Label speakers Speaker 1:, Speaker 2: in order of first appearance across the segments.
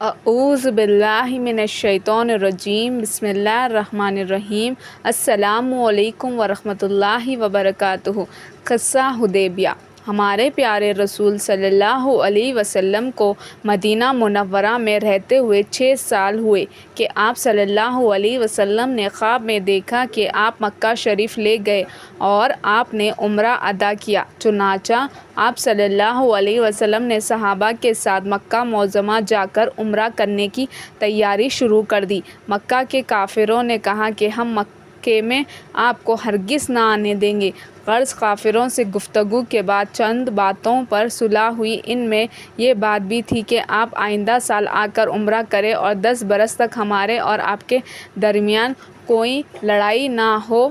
Speaker 1: اعوذ باللہ من الشیطان الرجیم، بسم اللہ الرحمن الرحیم۔ السلام علیکم ورحمۃ اللہ وبرکاتہ۔ قصہ حدیبیہ۔ ہمارے پیارے رسول صلی اللہ علیہ وسلم کو مدینہ منورہ میں رہتے ہوئے 6 سال ہوئے کہ آپ صلی اللہ علیہ وسلم نے خواب میں دیکھا کہ آپ مکہ شریف لے گئے اور آپ نے عمرہ ادا کیا۔ چنانچہ آپ صلی اللہ علیہ وسلم نے صحابہ کے ساتھ مکہ معظمہ جا کر عمرہ کرنے کی تیاری شروع کر دی۔ مکہ کے کافروں نے کہا کہ ہم مکے میں آپ کو ہرگز نہ آنے دیں گے۔ غرض کافروں سے گفتگو کے بعد چند باتوں پر صلح ہوئی۔ ان میں یہ بات بھی تھی کہ آپ آئندہ سال آ کر عمرہ کریں اور 10 برس تک ہمارے اور آپ کے درمیان کوئی لڑائی نہ ہو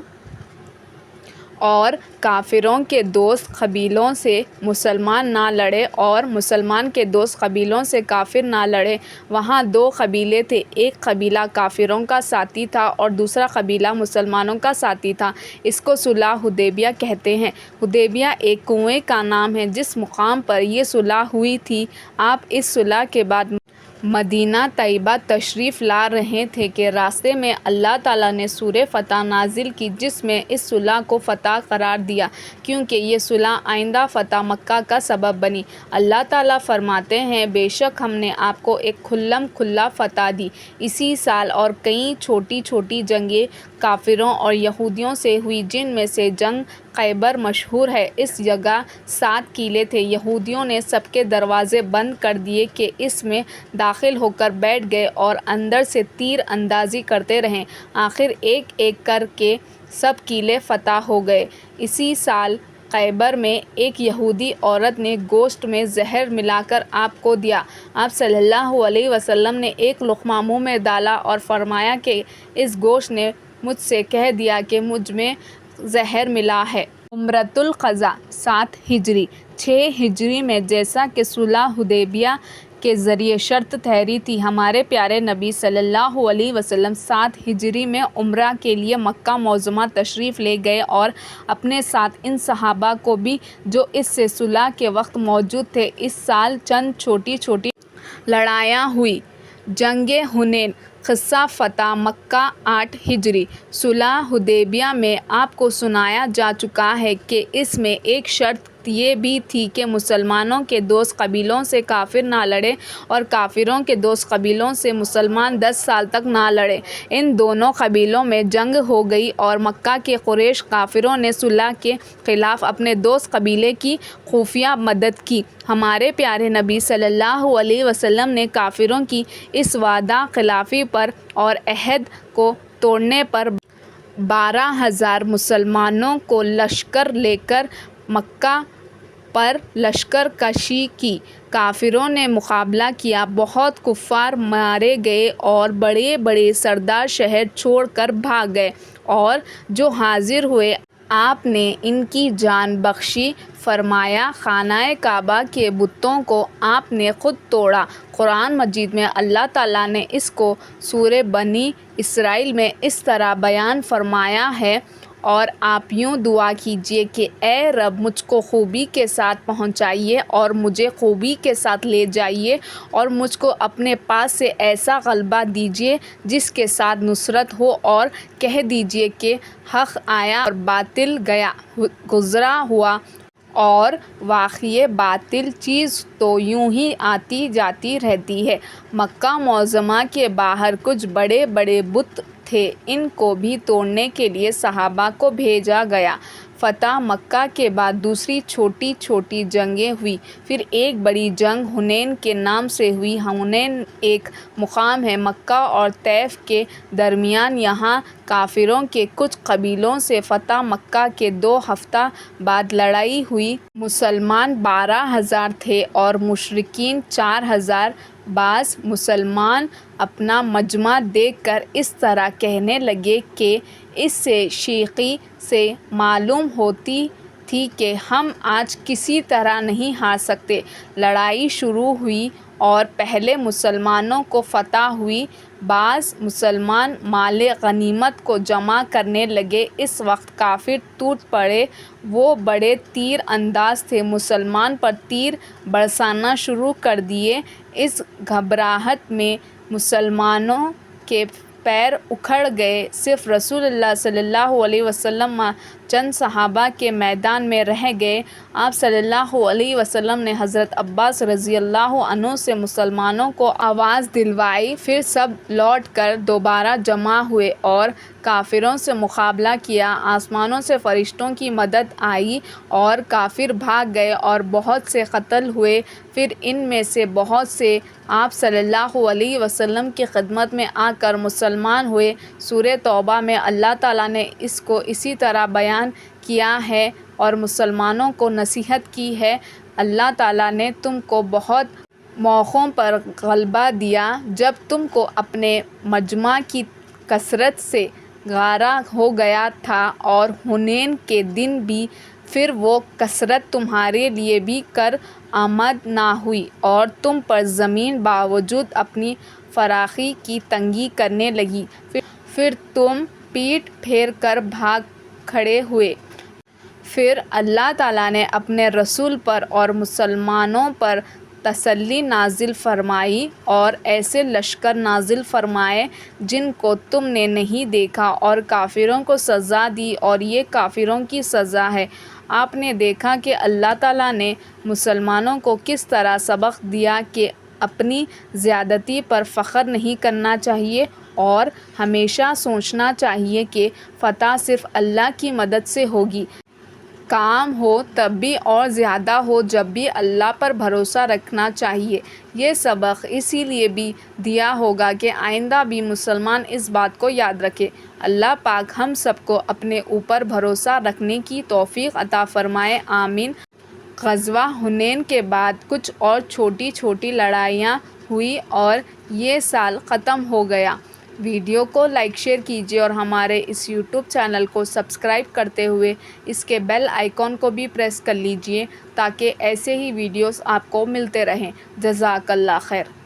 Speaker 1: اور کافروں کے دوست قبیلوں سے مسلمان نہ لڑے اور مسلمان کے دوست قبیلوں سے کافر نہ لڑے۔ وہاں 2 قبیلے تھے، ایک قبیلہ کافروں کا ساتھی تھا اور دوسرا قبیلہ مسلمانوں کا ساتھی تھا۔ اس کو صلح حدیبیہ کہتے ہیں۔ حدیبیہ ایک کنویں کا نام ہے جس مقام پر یہ صلح ہوئی تھی۔ آپ اس صلح کے بعد مدینہ طیبہ تشریف لا رہے تھے کہ راستے میں اللہ تعالیٰ نے سورہ فتح نازل کی جس میں اس صلح کو فتح قرار دیا کیونکہ یہ صلح آئندہ فتح مکہ کا سبب بنی۔ اللہ تعالیٰ فرماتے ہیں، بے شک ہم نے آپ کو ایک کھلم کھلا فتح دی۔ اسی سال اور کئی چھوٹی چھوٹی جنگیں کافروں اور یہودیوں سے ہوئی جن میں سے جنگ خیبر مشہور ہے۔ اس جگہ 7 قلعے تھے۔ یہودیوں نے سب کے دروازے بند کر دیے کہ اس میں داخل ہو کر بیٹھ گئے اور اندر سے تیر اندازی کرتے رہے۔ آخر ایک ایک کر کے سب قلعے فتح ہو گئے۔ اسی سال خیبر میں ایک یہودی عورت نے گوشت میں زہر ملا کر آپ کو دیا۔ آپ صلی اللہ علیہ وسلم نے ایک لقمہ منہ میں ڈالا اور فرمایا کہ اس گوشت نے مجھ سے کہہ دیا کہ مجھ میں زہر ملا ہے۔ عمرۃ القضاء 7 ہجری 6 ہجری میں جیسا کہ صلح حدیبیہ کے ذریعے شرط ٹھہری تھی، ہمارے پیارے نبی صلی اللہ علیہ وسلم 7 ہجری میں عمرہ کے لیے مکہ معظمہ تشریف لے گئے اور اپنے ساتھ ان صحابہ کو بھی جو اس سے صلح کے وقت موجود تھے۔ اس سال چند چھوٹی چھوٹی لڑائیاں ہوئیں۔ جنگ حنین۔ قصہ فتح مکہ 8 ہجری۔ صلح حدیبیہ میں آپ کو سنایا جا چکا ہے کہ اس میں ایک شرط یہ بھی تھی کہ مسلمانوں کے دوست قبیلوں سے کافر نہ لڑے اور کافروں کے دوست قبیلوں سے مسلمان 10 سال تک نہ لڑے۔ ان دونوں قبیلوں میں جنگ ہو گئی اور مکہ کے قریش کافروں نے صلح کے خلاف اپنے دوست قبیلے کی خفیہ مدد کی۔ ہمارے پیارے نبی صلی اللہ علیہ وسلم نے کافروں کی اس وعدہ خلافی پر اور عہد کو توڑنے پر 12,000 مسلمانوں کو لشکر لے کر مکہ پر لشکر کشی کی۔ کافروں نے مقابلہ کیا، بہت کفار مارے گئے اور بڑے بڑے سردار شہر چھوڑ کر بھاگ گئے اور جو حاضر ہوئے آپ نے ان کی جان بخشی فرمایا۔ خانہ کعبہ کے بتوں کو آپ نے خود توڑا۔ قرآن مجید میں اللہ تعالیٰ نے اس کو سورہ بنی اسرائیل میں اس طرح بیان فرمایا ہے، اور آپ یوں دعا کیجئے کہ اے رب مجھ کو خوبی کے ساتھ پہنچائیے اور مجھے خوبی کے ساتھ لے جائیے اور مجھ کو اپنے پاس سے ایسا غلبہ دیجئے جس کے ساتھ نصرت ہو، اور کہہ دیجئے کہ حق آیا اور باطل گیا گزرا ہوا، اور واقعی باطل چیز تو یوں ہی آتی جاتی رہتی ہے۔ مکہ معظمہ کے باہر کچھ بڑے بڑے بت تھے، ان کو بھی توڑنے کے لیے صحابہ کو بھیجا گیا۔ فتح مکہ کے بعد دوسری چھوٹی چھوٹی جنگیں ہوئیں، پھر ایک بڑی جنگ حنین کے نام سے ہوئی۔ حنین ایک مقام ہے مکہ اور طائف کے درمیان۔ یہاں کافروں کے کچھ قبیلوں سے فتح مکہ کے 2 ہفتہ بعد لڑائی ہوئی۔ مسلمان 12,000 تھے اور مشرکین 4,000۔ بعض مسلمان اپنا مجمع دیکھ کر اس طرح کہنے لگے کہ اس سے شیخی سے معلوم ہوتی تھی کہ ہم آج کسی طرح نہیں ہار سکتے۔ لڑائی شروع ہوئی اور پہلے مسلمانوں کو فتح ہوئی۔ بعض مسلمان مال غنیمت کو جمع کرنے لگے۔ اس وقت کافر ٹوٹ پڑے۔ وہ بڑے تیر انداز تھے، مسلمان پر تیر برسانا شروع کر دیے۔ اس گھبراہٹ میں مسلمانوں کے پیر اکھڑ گئے۔ صرف رسول اللہ صلی اللہ علیہ وسلم چند صحابہ کے میدان میں رہ گئے۔ آپ صلی اللہ علیہ وسلم نے حضرت عباس رضی اللہ عنہ سے مسلمانوں کو آواز دلوائی، پھر سب لوٹ کر دوبارہ جمع ہوئے اور کافروں سے مقابلہ کیا۔ آسمانوں سے فرشتوں کی مدد آئی اور کافر بھاگ گئے اور بہت سے قتل ہوئے۔ پھر ان میں سے بہت سے آپ صلی اللہ علیہ وسلم کی خدمت میں آ کر مسلمان ہوئے۔ سورہ توبہ میں اللہ تعالیٰ نے اس کو اسی طرح بیان کیا ہے اور مسلمانوں کو نصیحت کی ہے۔ اللہ تعالیٰ نے تم کو بہت موقعوں پر غلبہ دیا جب تم کو اپنے مجمع کی کثرت سے غارہ ہو گیا تھا اور حنین کے دن بھی، پھر وہ کثرت تمہارے لیے بھی کارآمد نہ ہوئی اور تم پر زمین باوجود اپنی فراخی کی تنگی کرنے لگی، پھر تم پیٹھ پھیر کر بھاگ کھڑے ہوئے۔ پھر اللہ تعالیٰ نے اپنے رسول پر اور مسلمانوں پر تسلی نازل فرمائی اور ایسے لشکر نازل فرمائے جن کو تم نے نہیں دیکھا، اور کافروں کو سزا دی، اور یہ کافروں کی سزا ہے۔ آپ نے دیکھا کہ اللہ تعالیٰ نے مسلمانوں کو کس طرح سبق دیا کہ اپنی زیادتی پر فخر نہیں کرنا چاہیے اور ہمیشہ سوچنا چاہیے کہ فتح صرف اللہ کی مدد سے ہوگی۔ کام ہو تب بھی اور زیادہ ہو جب بھی اللہ پر بھروسہ رکھنا چاہیے۔ یہ سبق اسی لیے بھی دیا ہوگا کہ آئندہ بھی مسلمان اس بات کو یاد رکھے۔ اللہ پاک ہم سب کو اپنے اوپر بھروسہ رکھنے کی توفیق عطا فرمائے، آمین۔ غزوہ حنین کے بعد کچھ اور چھوٹی چھوٹی لڑائیاں ہوئی اور یہ سال ختم ہو گیا۔ ویڈیو کو لائک شیئر کیجیے اور ہمارے اس یوٹیوب چینل کو سبسکرائب کرتے ہوئے اس کے بیل آئیکن کو بھی پریس کر لیجیے تاکہ ایسے ہی ویڈیوز آپ کو ملتے رہیں۔ جزاک اللہ خیر۔